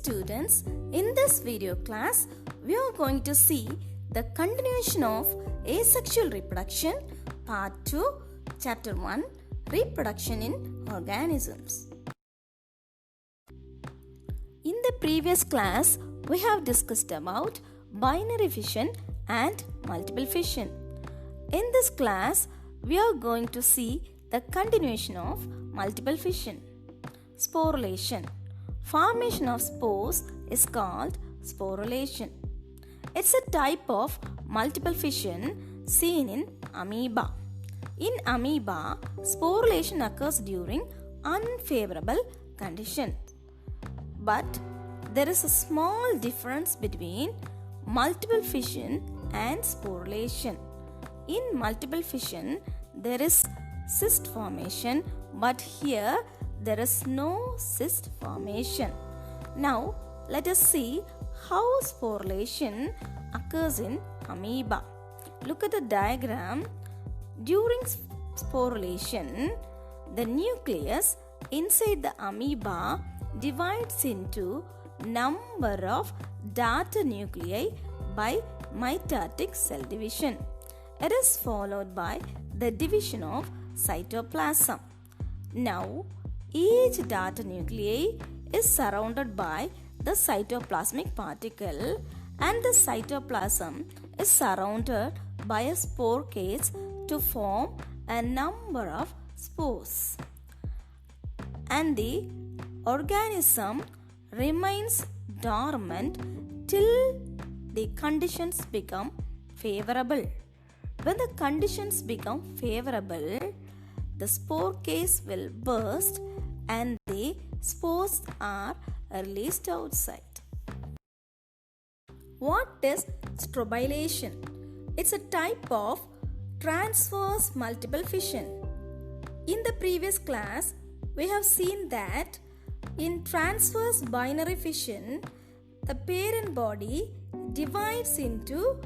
students, in this video class, we are going to see the continuation of Asexual Reproduction, Part 2, Chapter 1, Reproduction in Organisms. In the previous class, we have discussed about binary fission and multiple fission. In this class, we are going to see the continuation of multiple fission. Sporulation. Formation of spores is called sporulation. It's a type of multiple fission seen in amoeba. In amoeba, sporulation occurs during unfavorable conditions. But there is a small difference between multiple fission and sporulation. In multiple fission, there is cyst formation, but here there is no cyst formation. Now, let us see how sporulation occurs in amoeba. Look at the diagram. During sporulation, the nucleus inside the amoeba divides into number of daughter nuclei by mitotic cell division. It is followed by the division of cytoplasm. Now, each daughter nuclei is surrounded by the cytoplasmic particle and the cytoplasm is surrounded by a spore case to form a number of spores. And the organism remains dormant till the conditions become favorable. When the conditions become favorable, the spore case will burst and the spores are released outside. What is strobilation? It's a type of transverse multiple fission. In the previous class, we have seen that in transverse binary fission, the parent body divides into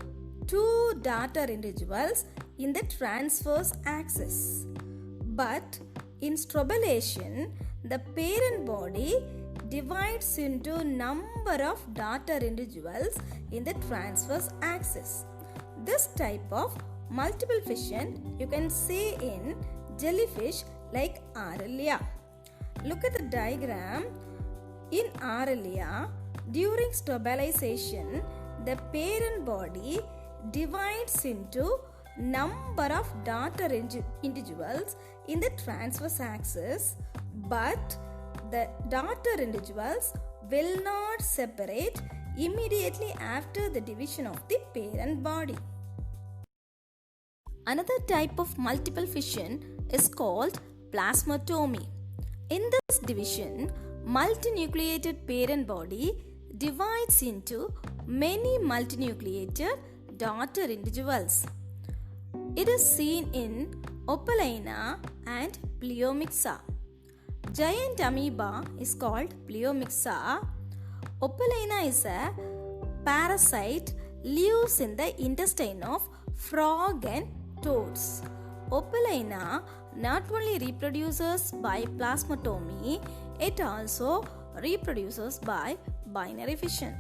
two daughter individuals in the transverse axis. But in strobilation, the parent body divides into number of daughter individuals in the transverse axis. This type of multiple fission you can see in jellyfish like Aralia. Look at the diagram. In Aralia, during strobilization, the parent body divides into number of daughter individuals in the transverse axis, but the daughter individuals will not separate immediately after the division of the parent body. Another type of multiple fission is called plasmatomy. In this division, multinucleated parent body divides into many multinucleated daughter individuals. It is seen in Opalaena and Pleomyxa. Giant amoeba is called Pleomyxa. Opalaena is a parasite, lives in the intestine of frog and toads. Opalaena not only reproduces by plasmatomy, it also reproduces by binary fission.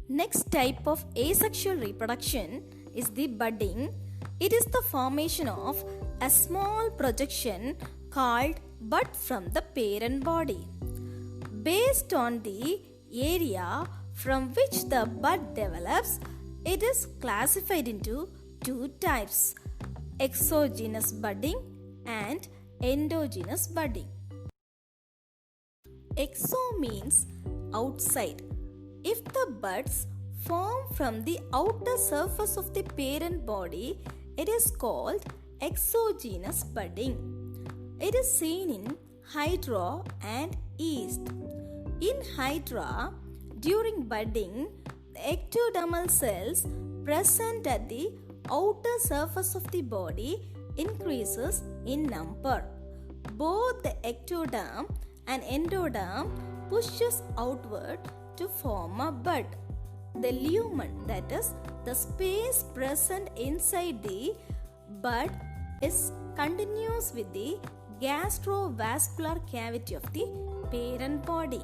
Next type of asexual reproduction is the budding. It is the formation of a small projection called bud from the parent body. Based on the area from which the bud develops, it is classified into two types: exogenous budding and endogenous budding. Exo means outside. If the buds form from the outer surface of the parent body, it is called exogenous budding. It is seen in Hydra and yeast. In Hydra, during budding, the ectodermal cells present at the outer surface of the body increases in number. Both the ectoderm and endoderm pushes outward to form a bud. The lumen, that is, the space present inside the bud, is continuous with the gastrovascular cavity of the parent body.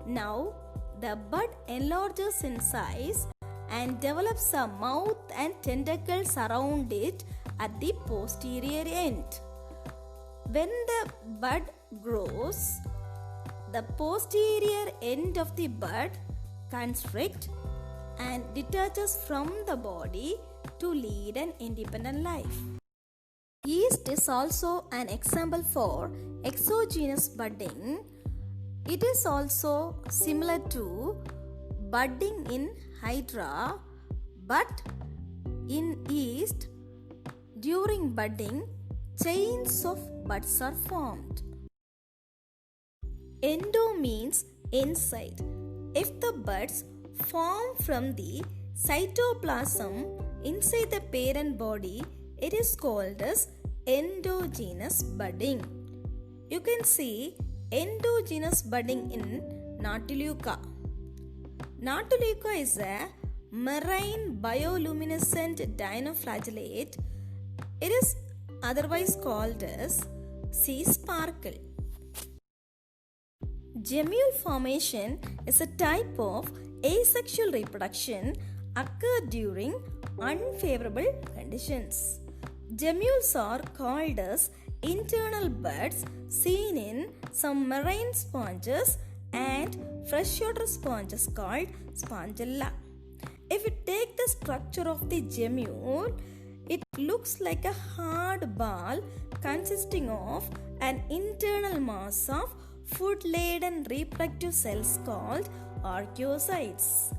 Now, the bud enlarges in size and develops a mouth and tentacles around it at the posterior end. When the bud grows, the posterior end of the bud constricts and detaches from the body to lead an independent life. Yeast is also an example for exogenous budding. It is also similar to budding in Hydra, but in yeast, during budding, chains of buds are formed. Endo means inside. If the buds form from the cytoplasm inside the parent body, it is called as endogenous budding. You can see endogenous budding in Natuleuca. Natuleuca is a marine bioluminescent dinoflagellate. It is otherwise called as sea sparkle. Gemule formation is a type of asexual reproduction occurred during unfavorable conditions. Gemules are called as internal buds seen in some marine sponges and freshwater sponges called spongella. If you take the structure of the gemule, it looks like a hard ball consisting of an internal mass of food-laden reproductive cells called archeocytes.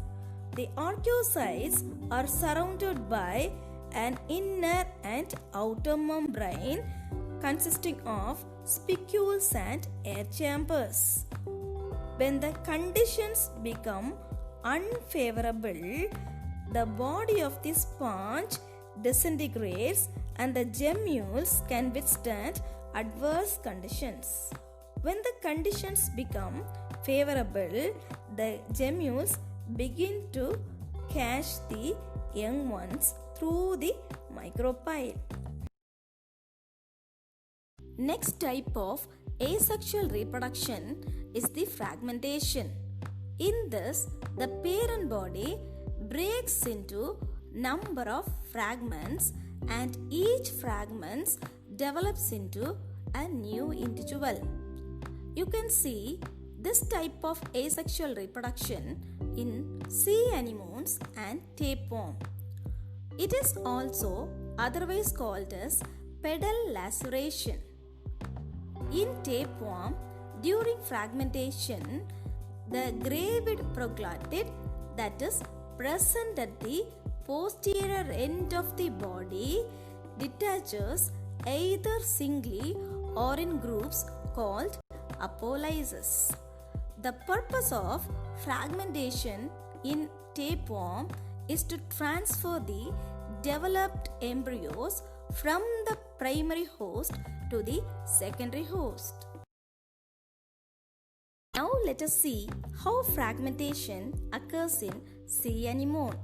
The archeocytes are surrounded by an inner and outer membrane consisting of spicules and air chambers. When the conditions become unfavorable, the body of the sponge disintegrates and the gemules can withstand adverse conditions. When the conditions become favorable, the gemules begin to catch the young ones through the micropyle. Next type of asexual reproduction is the fragmentation. In this, the parent body breaks into number of fragments and each fragment develops into a new individual. You can see this type of asexual reproduction in sea anemones and tapeworm. It is also otherwise called as pedal laceration. In tapeworm, during fragmentation, the gravid proglottid that is present at the posterior end of the body detaches either singly or in groups called apolysis. The purpose of fragmentation in tapeworm is to transfer the developed embryos from the primary host to the secondary host. Now let us see how fragmentation occurs in sea anemone.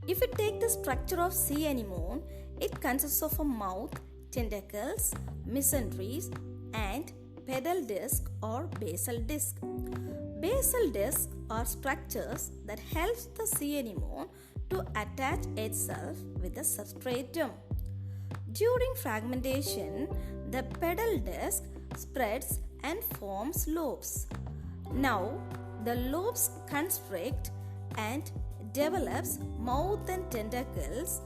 If you take the structure of sea anemone, it consists of a mouth, tentacles, mesenteries, and pedal disc or basal disc. Basal discs are structures that helps the sea anemone to attach itself with the substratum. During fragmentation, the pedal disc spreads and forms lobes. Now, the lobes constrict and develops mouth and tentacles,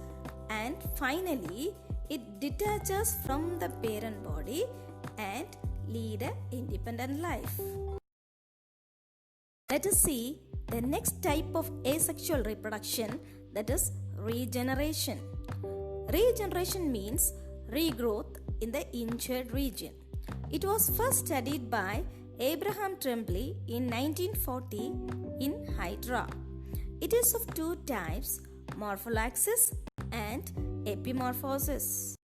and finally it detaches from the parent body and lead an independent life. Let us see the next type of asexual reproduction, that is regeneration. Regeneration means regrowth in the injured region. It was first studied by Abraham Tremblay in 1940 in Hydra. It is of two types, morphollaxis and epimorphosis.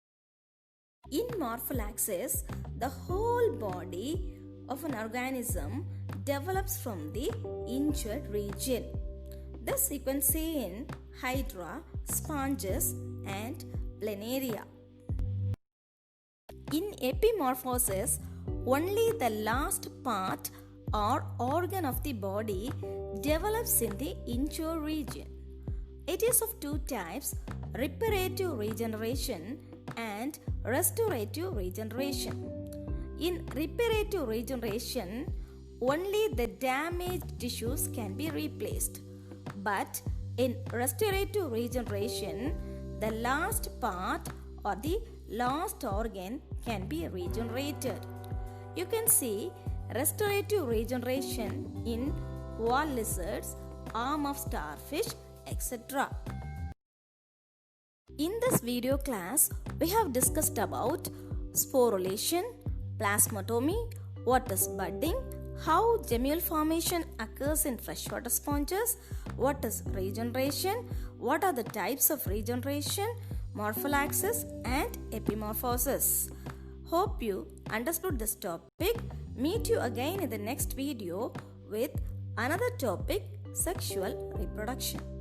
In morphollaxis, the whole body of an organism develops from the injured region. This you can see in Hydra, sponges and planaria. In epimorphosis, only the last part or organ of the body develops in the interior region. It is of two types, reparative regeneration and restorative regeneration. In reparative regeneration, only the damaged tissues can be replaced. But in restorative regeneration, the last part or the last organ can be regenerated. You can see restorative regeneration in wall lizards, arm of starfish, etc. In this video class, we have discussed about sporulation, plasmatomy, what is budding, how gemmules formation occurs in freshwater sponges, what is regeneration, what are the types of regeneration, morphollaxis and epimorphosis. Hope you understood this topic. Meet you again in the next video with another topic, sexual reproduction.